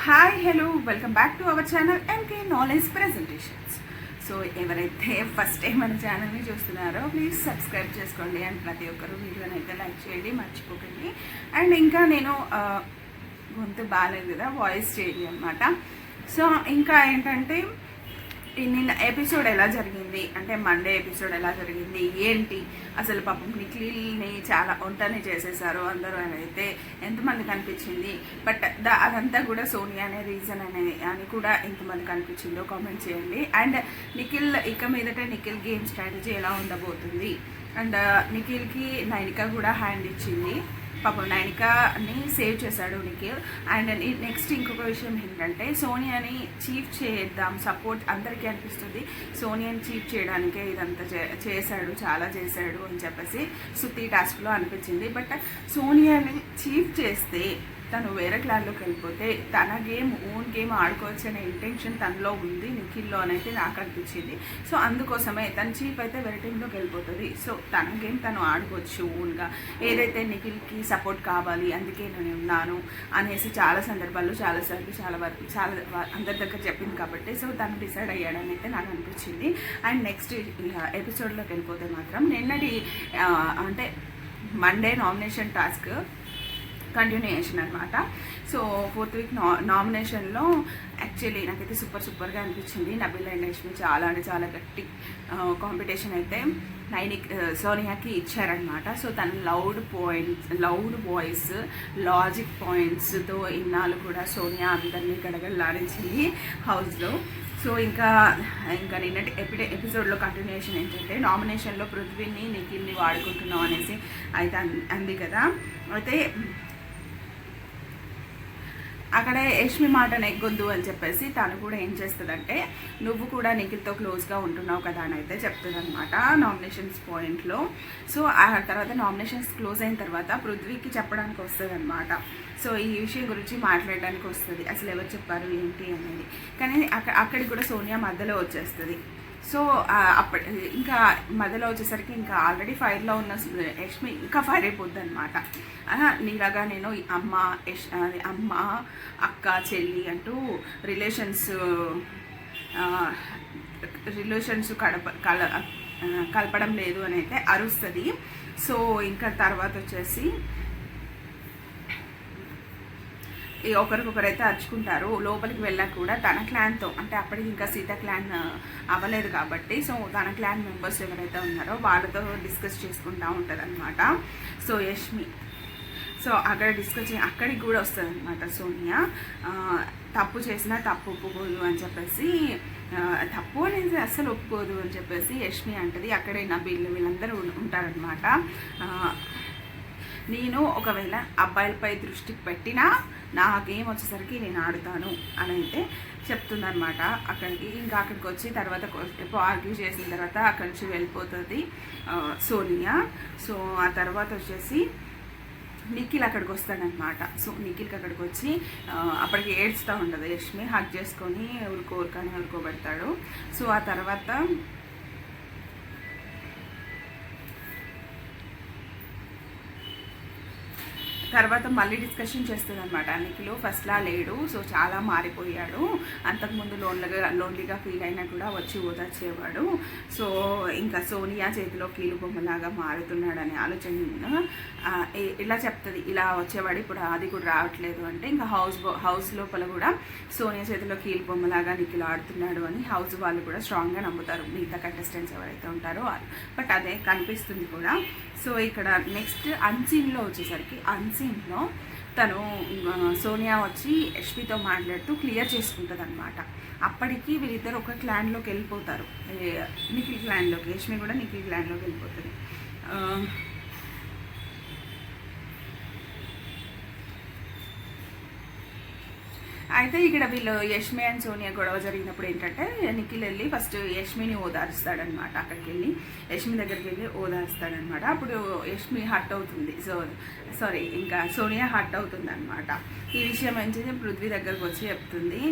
Hi hello welcome back to our channel MK knowledge presentations. So ఎవరైతే first time మన ఛానల్ని చూస్తున్నారో please subscribe చేసుకోండి అండ్ ప్రతి ఒక్కరు వీడియోని అయితే లైక్ చేయండి మర్చిపోకండి. అండ్ ఇంకా నేను గొంతు బాగాలేదు కదా, వాయిస్ చేయండి అనమాట. సో ఇంకా ఏంటంటే నిన్న ఎపిసోడ్ ఎలా జరిగింది అంటే మండే ఎపిసోడ్ ఎలా జరిగింది ఏంటి అసలు పాపం నిఖిల్ని చాలా ఒంటని చేసేసారు అందరూ అని అయితే ఎంతమంది కనిపించింది. బట్ అదంతా కూడా సోనియా అనే రీజన్ అని కూడా ఎంతమంది కనిపించిందో కామెంట్ చేయండి. అండ్ నిఖిల్ ఇక మీదట నిఖిల్ గేమ్ స్ట్రాటజీ ఎలా ఉండబోతుంది అండ్ నిఖిల్కి నైనిక కూడా హ్యాండ్ ఇచ్చింది. పాపం నైనికాని సేవ్ చేశాడు నిఖిల్. అండ్ నెక్స్ట్ ఇంకొక విషయం ఏంటంటే సోనియాని చీఫ్ చేద్దాం, సపోర్ట్ అందరికీ అనిపిస్తుంది సోనియాని చీఫ్ చేయడానికే ఇదంతా చేశాడు, చాలా చేశాడు అని చెప్పేసి సుత్తి టాస్క్లో అనిపించింది. బట్ సోనియాని చీఫ్ చేస్తే తను వేరే క్లాన్లోకి వెళ్ళిపోతే తన గేమ్ ఓన్ గేమ్ ఆడుకోవచ్చు అనే ఇంటెన్షన్ తనలో ఉంది నిఖిల్లో అని అయితే నాకు అనిపించింది. సో అందుకోసమే తన చీఫ్ అయితే వేరే టీంలోకి వెళ్ళిపోతుంది. సో తన గేమ్ తను ఆడుకోవచ్చు ఓన్గా, ఏదైతే నిఖిల్కి సపోర్ట్ కావాలి అందుకే నేను ఉన్నాను అనేసి చాలా సందర్భాల్లో చాలాసార్లు చాలా అందరి దగ్గర చెప్పింది కాబట్టి సో తను డిసైడ్ అయ్యాడని అయితే నాకు అనిపించింది. అండ్ నెక్స్ట్ ఎపిసోడ్లోకి వెళ్ళిపోతే మాత్రం నిన్నటి అంటే మండే నామినేషన్ టాస్క్ కంటిన్యూయేషన్ అనమాట. సో 4th వీక్ నామినేషన్లో యాక్చువల్లీ నాకైతే సూపర్గా అనిపించింది. నబీల్ అండ్ యష్మి చాలా అంటే చాలా గట్టి కాంపిటీషన్ అయితే సోనియాకి ఇచ్చారనమాట. సో తన లౌడ్ వాయిస్ లాజిక్ పాయింట్స్తో ఇన్నాళ్ళు కూడా సోనియా అందరినీ గడగడలాడించింది హౌస్లో. సో ఇంకా నిన్నటి ఎపిసోడ్లో కంటిన్యూషన్ ఏంటంటే నామినేషన్లో పృథ్వీని నిఖిల్ని వాడుకుంటున్నాం అనేసి అయితే అంది కదా. అయితే అక్కడే యష్మి మాట నెగ్గొద్దు అని చెప్పేసి తను కూడా ఏం చేస్తుందంటే నువ్వు కూడా నిఖిల్తో క్లోజ్గా ఉంటున్నావు కదా అని అయితే చెప్తుంది అనమాట నామినేషన్స్ పాయింట్లో. సో ఆ తర్వాత నామినేషన్స్ క్లోజ్ అయిన తర్వాత పృథ్వీకి చెప్పడానికి వస్తుంది అనమాట. సో ఈ విషయం గురించి మాట్లాడడానికి వస్తుంది, అసలు ఎవరు చెప్పారు ఏంటి అనేది. కానీ అక్కడికి కూడా సోనియా మధ్యలో వచ్చేస్తుంది. సో ఇంకా మధ్యలో వచ్చేసరికి ఇంకా ఆల్రెడీ ఫైర్లో ఉన్న యష్మి ఇంకా ఫైర్ అయిపోద్ది అనమాట. నీలాగా నేను అమ్మ అక్క చెల్లి అంటూ రిలేషన్స్ కలపడం లేదు అని అయితే అరుస్తుంది. సో ఇంకా తర్వాత వచ్చేసి ఒకరికొకరైతే అరుచుకుంటారు. లోపలికి వెళ్ళాక కూడా తన క్లాన్తో అంటే అప్పటికి ఇంకా సీత క్లాన్ అవ్వలేదు కాబట్టి సో తన క్లాన్ మెంబర్స్ ఎవరైతే ఉన్నారో వాళ్ళతో డిస్కస్ చేసుకుంటూ ఉంటుంది అనమాట. సో యష్మి సో అక్కడ అక్కడికి కూడా వస్తుంది అనమాట సోనియా. తప్పు చేసినా తప్పు ఒప్పుకోదు అని చెప్పేసి, తప్పు అనేది అస్సలు ఒప్పుకోదు అని చెప్పేసి యష్మి అంటది. అక్కడే వీళ్ళందరూ ఉంటారనమాట. నేను ఒకవేళ అబ్బాయిలపై దృష్టి పెట్టినా నా గేమ్ వచ్చేసరికి నేను ఆడుతాను అని అయితే చెప్తుందనమాట. అక్కడికి వచ్చి తర్వాత ఆర్గ్యూ చేసిన తర్వాత అక్కడి నుంచి వెళ్ళిపోతుంది సోనియా. సో ఆ తర్వాత వచ్చేసి నిఖిల్ అక్కడికి వస్తాడనమాట. సో నిఖిల్కి అక్కడికి వచ్చి అప్పటికి ఏడ్స్తూ ఉండదు యష్మి, హగ్ చేసుకొని ఊరుకోబెడతాడు. సో ఆ తర్వాత మళ్ళీ డిస్కషన్ చేస్తుంది అనమాట. నిఖిల్ ఫస్ట్లా లేడు, సో చాలా మారిపోయాడు, అంతకుముందు లోన్లీగా ఫీల్ అయినా కూడా వచ్చి ఓదార్చేవాడు. సో ఇంకా సోనియా చేతిలో కీలు బొమ్మలాగా మారుతున్నాడనే ఆలోచన ఇలా చెప్తుంది. ఇలా వచ్చేవాడు ఇప్పుడు అది కూడా రావట్లేదు అంటే ఇంకా హౌస్ లోపల కూడా సోనియా చేతిలో కీలు బొమ్మలాగా నిఖిల్ ఆడుతున్నాడు అని హౌస్ వాళ్ళు కూడా స్ట్రాంగ్గా నమ్ముతారు, మిగతా కంటెస్టెంట్స్ ఎవరైతే ఉంటారో వాళ్ళు. బట్ అదే కనిపిస్తుంది కూడా. సో ఇక్కడ నెక్స్ట్ అన్సీన్లో వచ్చేసరికి అన్సీన్లో తను సోనియా వచ్చి యష్మితో మాట్లాడుతూ క్లియర్ చేసుకుంటుంది అనమాట. అప్పటికి వీళ్ళిద్దరు ఒక క్లాన్లోకి వెళ్ళిపోతారు, నిఖిల్ క్లాన్లోకి. యష్మి కూడా నిఖిల్ క్లాన్లోకి వెళ్ళిపోతుంది. అయితే ఇక్కడ వీళ్ళు యష్మి అండ్ సోనియా గొడవ జరిగినప్పుడు ఏంటంటే నిఖిల్ వెళ్ళి ఫస్ట్ యష్మిని ఓదారుస్తాడనమాట. అక్కడికి వెళ్ళి యష్మి దగ్గరికి వెళ్ళి ఓదారుస్తాడనమాట. అప్పుడు యష్మి హర్ట్ అవుతుంది, ఇంకా సోనియా హర్ట్ అవుతుంది అనమాట. ఈ విషయం ఏంటంటే పృథ్వీ దగ్గరకు వచ్చి చెప్తుంది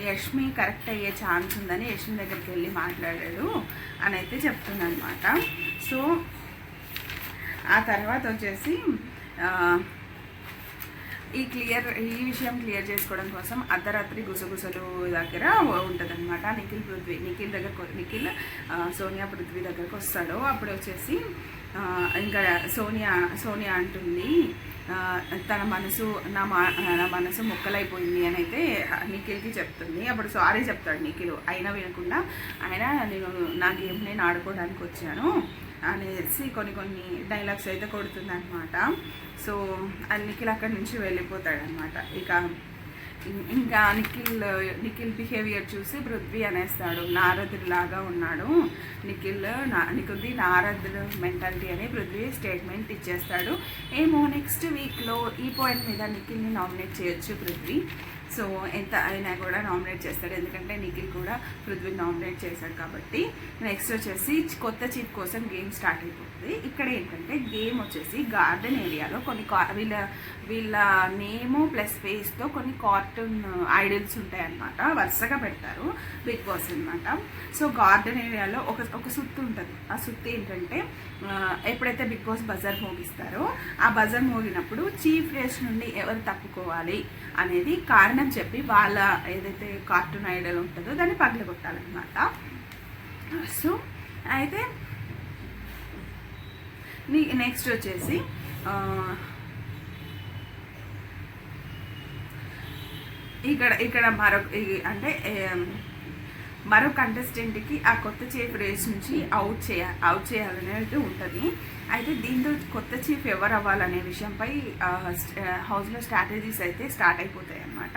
యష్మి కరెక్ట్ అయ్యే ఛాన్స్ ఉందని యష్మి దగ్గరికి వెళ్ళి మాట్లాడాడు అని అయితే చెప్తుంది అనమాట. సో ఆ తర్వాత వచ్చేసి ఈ విషయం క్లియర్ చేసుకోవడం కోసం అర్ధరాత్రి గుసగుసలు దగ్గర ఉంటుందన్నమాట. నిఖిల్ నిఖిల్ సోనియా పృథ్వీ దగ్గరకు వస్తాడు. అప్పుడు వచ్చేసి ఇంకా సోనియా అంటుంది తన మనసు నా మనసు ముక్కలైపోయింది అని అయితే నిఖిల్కి చెప్తుంది. అప్పుడు సారీ చెప్తాడు నిఖిల్. అయినా వినకుండా నా గేమ్ నేను ఆడుకోవడానికి వచ్చాను అనేసి కొన్ని డైలాగ్స్ అయితే కొడుతుంది అనమాట. సో నిఖిల్ అక్కడి నుంచి వెళ్ళిపోతాడనమాట. ఇంకా నిఖిల్ బిహేవియర్ చూసి పృథ్వీ అనేస్తాడు, నారదుడిలాగా ఉన్నాడు నిఖిల్ది నారదుడు మెంటాలిటీ అని పృథ్వీ స్టేట్మెంట్ ఇచ్చేస్తాడు. ఏమో నెక్స్ట్ వీక్లో ఈ పాయింట్ మీద నిఖిల్ని నామినేట్ చేయొచ్చు పృథ్వీ. సో ఎంత అయినా కూడా నామినేట్ చేస్తాడు, ఎందుకంటే నిఖిల్ కూడా పృథ్వీని నామినేట్ చేశాడు కాబట్టి. నెక్స్ట్ వచ్చేసి కొత్త చీఫ్ కోసం గేమ్ స్టార్ట్ అయిపోతుంది. ఇక్కడ ఏంటంటే గేమ్ వచ్చేసి గార్డెన్ ఏరియాలో కొన్ని వీళ్ళ నేము ప్లస్ ఫేస్తో కొన్ని కార్టూన్ ఐడల్స్ ఉంటాయన్నమాట, వరుసగా పెడతారు బిగ్ బాస్ అనమాట. సో గార్డెన్ ఏరియాలో ఒక సుత్తు ఉంటుంది. ఆ సుత్తు ఏంటంటే ఎప్పుడైతే బిగ్ బాస్ బజర్ మోగిస్తారో ఆ బజర్ మోగినప్పుడు చీఫ్ రేస్ నుండి ఎవరు తప్పుకోవాలి అనేది కారణం చెప్పి వాళ్ళ ఏదైతే కార్టూన్ ఐడల్ ఉంటుందో దాన్ని పగలగొట్టాలన్నమాట. సో అయితే నెక్స్ట్ వచ్చేసి ఇక్కడ మరో కంటెస్టెంట్కి ఆ కొత్త చీఫ్ రేస్ నుంచి అవుట్ చేయాలనేది ఉంటుంది. అయితే దీంతో కొత్త చీఫ్ ఎవరు అవ్వాలనే విషయంపై హౌస్లో స్ట్రాటజీస్ అయితే స్టార్ట్ అయిపోతాయి అన్నమాట.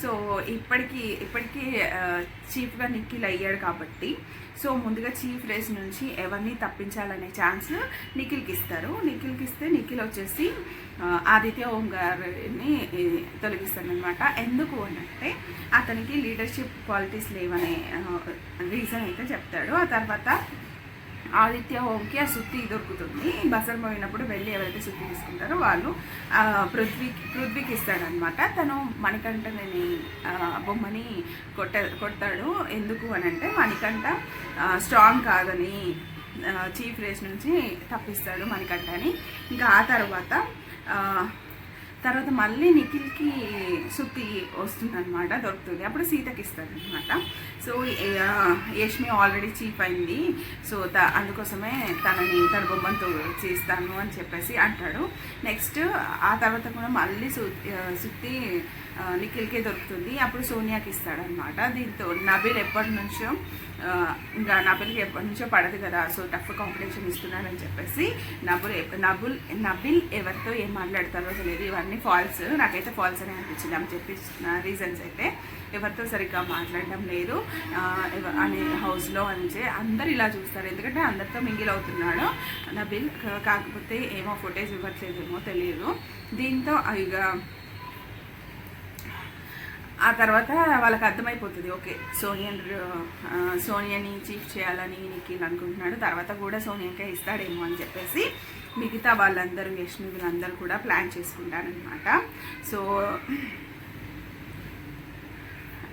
సో ఇప్పటికీ చీఫ్గా నిఖిల్ అయ్యాడు కాబట్టి సో ముందుగా చీఫ్ రేస్ నుంచి ఎవరిని తప్పించాలనే ఛాన్స్ నిఖిల్కి ఇస్తారు. నిఖిల్కి ఇస్తే నిఖిల్ వచ్చేసి ఆదిత్య ఓం గారిని తొలగిస్తాడనమాట. ఎందుకు అంటే అతనికి లీడర్షిప్ క్వాలిటీస్ లేవనే రీజన్ అయితే చెప్తాడు. ఆ తర్వాత ఆదిత్య ఓంకి ఆ సుత్తి దొరుకుతుంది. బసర్ పోయినప్పుడు వెళ్ళి ఎవరైతే సుత్తి తీసుకుంటారో వాళ్ళు పృథ్వీకి ఇస్తాడనమాట. తను మణికంఠని బొమ్మని కొడతాడు. ఎందుకు అని అంటే మణికంఠ స్ట్రాంగ్ కాదని చీఫ్ రేస్ నుంచి తప్పిస్తాడు మణికంఠని. ఇంకా ఆ తర్వాత మళ్ళీ నిఖిల్కి సుత్తి వస్తుందన్నమాట, దొరుకుతుంది. అప్పుడు సీతకి ఇస్తాడనమాట. సో యష్మి ఆల్రెడీ చీఫ్ అయింది, సో అందుకోసమే తన బొమ్మతో చేస్తాను అని చెప్పేసి అంటాడు. నెక్స్ట్ ఆ తర్వాత కూడా మళ్ళీ సుత్తి నిఖిల్కే దొరుకుతుంది. అప్పుడు సోనియాకి ఇస్తాడనమాట. దీంతో నబిల్ ఎప్పటి నుంచో నబిల్కి ఎప్పటి నుంచో పడదు కదా, సో టఫ్ కాంపిటీషన్ ఇస్తున్నాడని చెప్పేసి నబిల్ ఎవరితో ఏం మాట్లాడతారో తెలియదు. ఇవన్నీ ఫాల్స్, నాకైతే ఫాల్స్ అని అనిపించింది అని చెప్పి రీజన్స్ అయితే ఎవరితో సరిగ్గా మాట్లాడడం లేదు అనే హౌస్లో అని అందరు ఇలా చూస్తారు, ఎందుకంటే అందరితో మింగిల్ అవుతున్నాడు నబిల్. కాకపోతే ఏమో ఫుటేజ్ ఇవ్వట్లేదేమో తెలియదు. దీంతో ఇక ఆ తర్వాత వాళ్ళకి అర్థమైపోతుంది, ఓకే సోనియాని చీఫ్ చేయాలని నిఖిల్ అనుకుంటున్నాడు, తర్వాత కూడా సోనియాకే ఇస్తాడేమో అని చెప్పేసి మిగతా వాళ్ళందరూ యష్మి వీళ్ళందరూ కూడా ప్లాన్ చేసుకుంటారనమాట. సో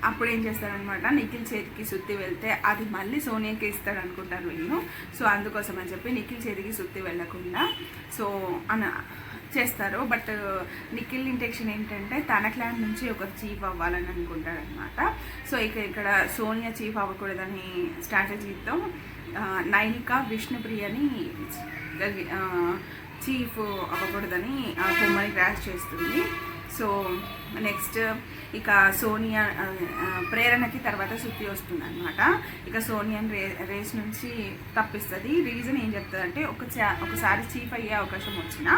అప్పుడు ఏం చేస్తారనమాట, నిఖిల్ చేతికి సుత్తి వెళ్తే అది మళ్ళీ సోనియాకి ఇస్తాడు అనుకుంటారు వీళ్ళు. సో అందుకోసం అని చెప్పి నిఖిల్ చేతికి సుత్తి వెళ్ళకుండా సో చేస్తారు. బట్ నిఖిల్ ఇంటెన్షన్ ఏంటంటే తన క్లాన్ నుంచి ఒకరు చీఫ్ అవ్వాలని అనుకుంటాడనమాట. సో ఇక్కడ సోనియా చీఫ్ అవ్వకూడదని స్ట్రాటజీతో నైనిక విష్ణుప్రియని చీఫ్ అవ్వకూడదని ఆ బొమ్మని క్రాష్ చేస్తుంది. సో నెక్స్ట్ ఇక సోనియా ప్రేరణకి తర్వాత సుత్తి వస్తుంది అనమాట. ఇక సోనియాని రేస్ నుంచి తప్పిస్తుంది. రీజన్ ఏం చెప్తుందంటే ఒకసారి చీఫ్ అయ్యే అవకాశం వచ్చినా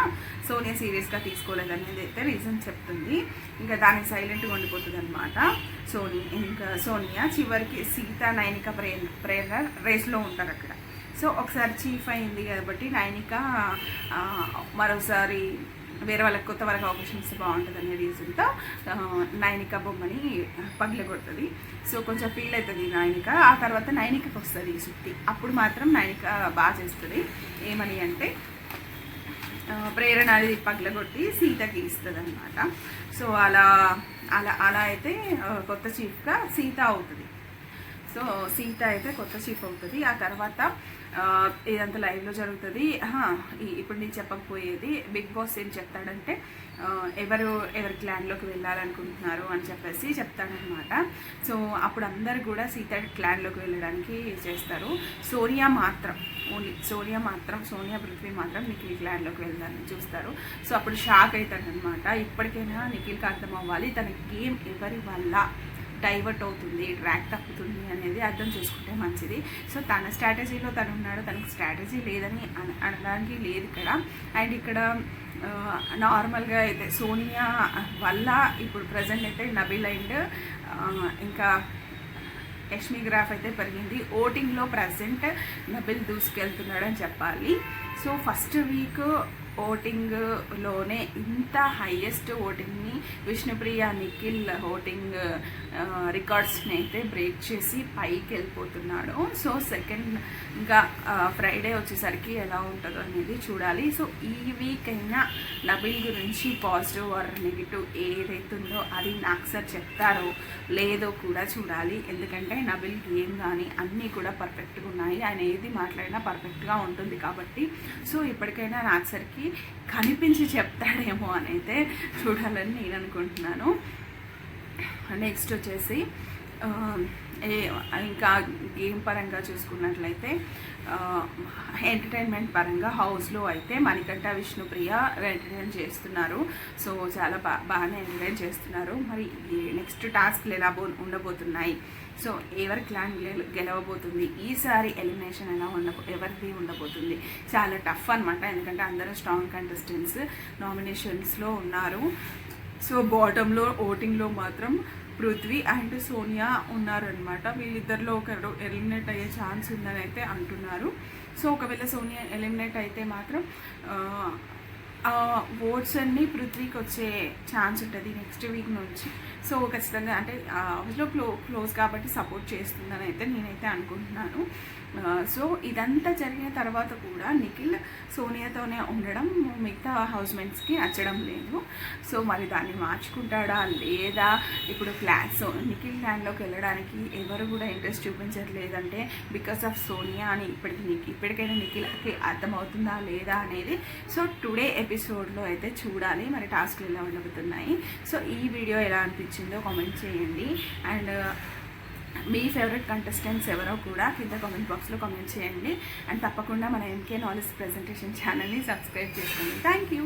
సోనియా సీరియస్గా తీసుకోలేదనేది అయితే రీజన్ చెప్తుంది. ఇంకా దానికి సైలెంట్గా ఉండిపోతుంది అనమాట. ఇంకా సోనియా చివరికి సీత నైనిక ప్రేరణ రేస్లో ఉంటారు అక్కడ. సో ఒకసారి చీఫ్ అయింది కాబట్టి నైనిక మరోసారి వేరే వాళ్ళకి కొత్త వాళ్ళకి అవకాశం ఇస్తే బాగుంటుంది అనే రీజన్తో నైనిక బొమ్మని పగిలగొడుతుంది. సో కొంచెం ఫీల్ అవుతుంది నైనిక. ఆ తర్వాత నైనికకి వస్తుంది ఈ సుత్తి. అప్పుడు మాత్రం నైనిక బాగా చేస్తుంది. ఏమని అంటే ప్రేరణ అనేది పగిలగొట్టి సీతకి ఇస్తుంది అనమాట. సో అలా అయితే కొత్త చీఫ్గా సీత అవుతుంది. సో సీత అయితే కొత్త చీఫ్ అవుతుంది. ఆ తర్వాత ఇదంతా లైవ్లో జరుగుతుంది. ఇప్పుడు నేను చెప్పకపోయేది, బిగ్ బాస్ ఏం చెప్తాడంటే ఎవరి క్లాన్లోకి వెళ్ళాలనుకుంటున్నారు అని చెప్పేసి చెప్తాడనమాట. సో అప్పుడు అందరు కూడా సీత క్లాన్లోకి వెళ్ళడానికి చేస్తారు. సోనియా మాత్రం, సోనియా పృథ్వీ మాత్రం నిఖిల్ క్లాన్లోకి వెళ్దారని చూస్తారు. సో అప్పుడు షాక్ అవుతాడనమాట. ఇప్పటికైనా నిఖిల్కి అర్థం అవ్వాలి తన గేమ్ ఎవరి వల్ల డైవర్ట్ అవుతుంది, ట్రాక్ తప్పుతుంది అనేది అర్థం చేసుకుంటే మంచిది. సో తన స్ట్రాటజీలో తను ఉన్నాడు, తనకి స్ట్రాటజీ లేదని అనడానికి లేదు ఇక్కడ. అండ్ ఇక్కడ నార్మల్గా అయితే సోనియా వల్ల ఇప్పుడు ప్రజెంట్ అయితే నబిల్ అండ్ ఇంకా యష్మి గ్రాఫ్ అయితే పెరిగింది. ఓటింగ్లో ప్రజెంట్ నబిల్ దూసుకెళ్తున్నాడని చెప్పాలి. సో ఫస్ట్ వీక్ ఓటింగ్లోనే ఇంత హైయెస్ట్ ఓటింగ్ని విష్ణుప్రియ నిఖిల్ ఓటింగ్ రికార్డ్స్ని అయితే బ్రేక్ చేసి పైకి వెళ్ళిపోతున్నాడు. సో సెకండ్ ఇంకా ఫ్రైడే వచ్చేసరికి ఎలా ఉంటుందో అనేది చూడాలి. సో ఈ వీక్ అయినా నబిల్ గురించి పాజిటివ్ ఆర్ నెగిటివ్ ఏదైతుందో అది నాకు సార్ చెప్తారో లేదో కూడా చూడాలి. ఎందుకంటే నబిల్ గేమ్ కానీ అన్నీ కూడా పర్ఫెక్ట్గా ఉన్నాయి, ఆయన ఏది మాట్లాడినా పర్ఫెక్ట్గా ఉంటుంది కాబట్టి. సో ఇప్పటికైనా నాకు సరికి కనిపించి చెప్తాడేమో అని అయితే చూడాలని నేను అనుకుంటున్నాను. నెక్స్ట్ వచ్చేసి ఇంకా గేమ్ పరంగా చూసుకున్నట్లయితే ఎంటర్టైన్మెంట్ పరంగా హౌస్లో అయితే మణికంఠ విష్ణుప్రియ ఎంటర్టైన్ చేస్తున్నారు. సో చాలా బాగానే ఎంటర్టైన్ చేస్తున్నారు. మరి నెక్స్ట్ టాస్క్లు ఎలా ఉండబోతున్నాయి, సో ఎవరి క్లాన్ గెలవబోతుంది, ఈసారి ఎలిమినేషన్ ఎలా ఎవరిది ఉండబోతుంది, చాలా టఫ్ అనమాట. ఎందుకంటే అందరూ స్ట్రాంగ్ కంటెస్టెంట్స్ నామినేషన్స్లో ఉన్నారు. సో బాటంలో ఓటింగ్లో మాత్రం పృథ్వీ అండ్ సోనియా ఉన్నారనమాట. వీళ్ళిద్దరిలో ఒకరు ఎలిమినేట్ అయ్యే ఛాన్స్ ఉందని అయితే అంటున్నారు. సో ఒకవేళ సోనియా ఎలిమినేట్ అయితే మాత్రం ఓట్స్ అన్నీ పృథ్వీకి వచ్చే ఛాన్స్ ఉంటుంది నెక్స్ట్ వీక్ నుంచి. సో ఖచ్చితంగా అంటే హౌస్లో క్లోజ్ కాబట్టి సపోర్ట్ చేస్తుందని అయితే నేనైతే అనుకుంటున్నాను. సో ఇదంతా జరిగిన తర్వాత కూడా నిఖిల్ సోనియాతోనే ఉండడం మిగతా హౌస్మేట్స్కి నచ్చడం లేదు. సో మరి దాన్ని మార్చుకుంటాడా లేదా? ఇప్పుడు నిఖిల్ ల్యాండ్లోకి వెళ్ళడానికి ఎవరు కూడా ఇంట్రెస్ట్ చూపించట్లేదంటే బికాస్ ఆఫ్ సోనియా అని ఇప్పటికైనా నిఖిల్కి అర్థమవుతుందా లేదా అనేది సో టుడే ఎపిసోడ్లో అయితే చూడాలి మరి టాస్క్లు ఎలా ఉండబోతున్నాయి. సో ఈ వీడియో ఎలా అనిపించిందో కామెంట్ చేయండి. అండ్ మీ ఫేవరెట్ కంటెస్టెంట్స్ ఎవరో కూడా కింద కామెంట్ బాక్స్లో కామెంట్ చేయండి. అండ్ తప్పకుండా మన ఎంకే నాలెడ్జ్ ప్రెజెంటేషన్ ఛానల్ని సబ్స్క్రైబ్ చేసుకోండి. Thank you.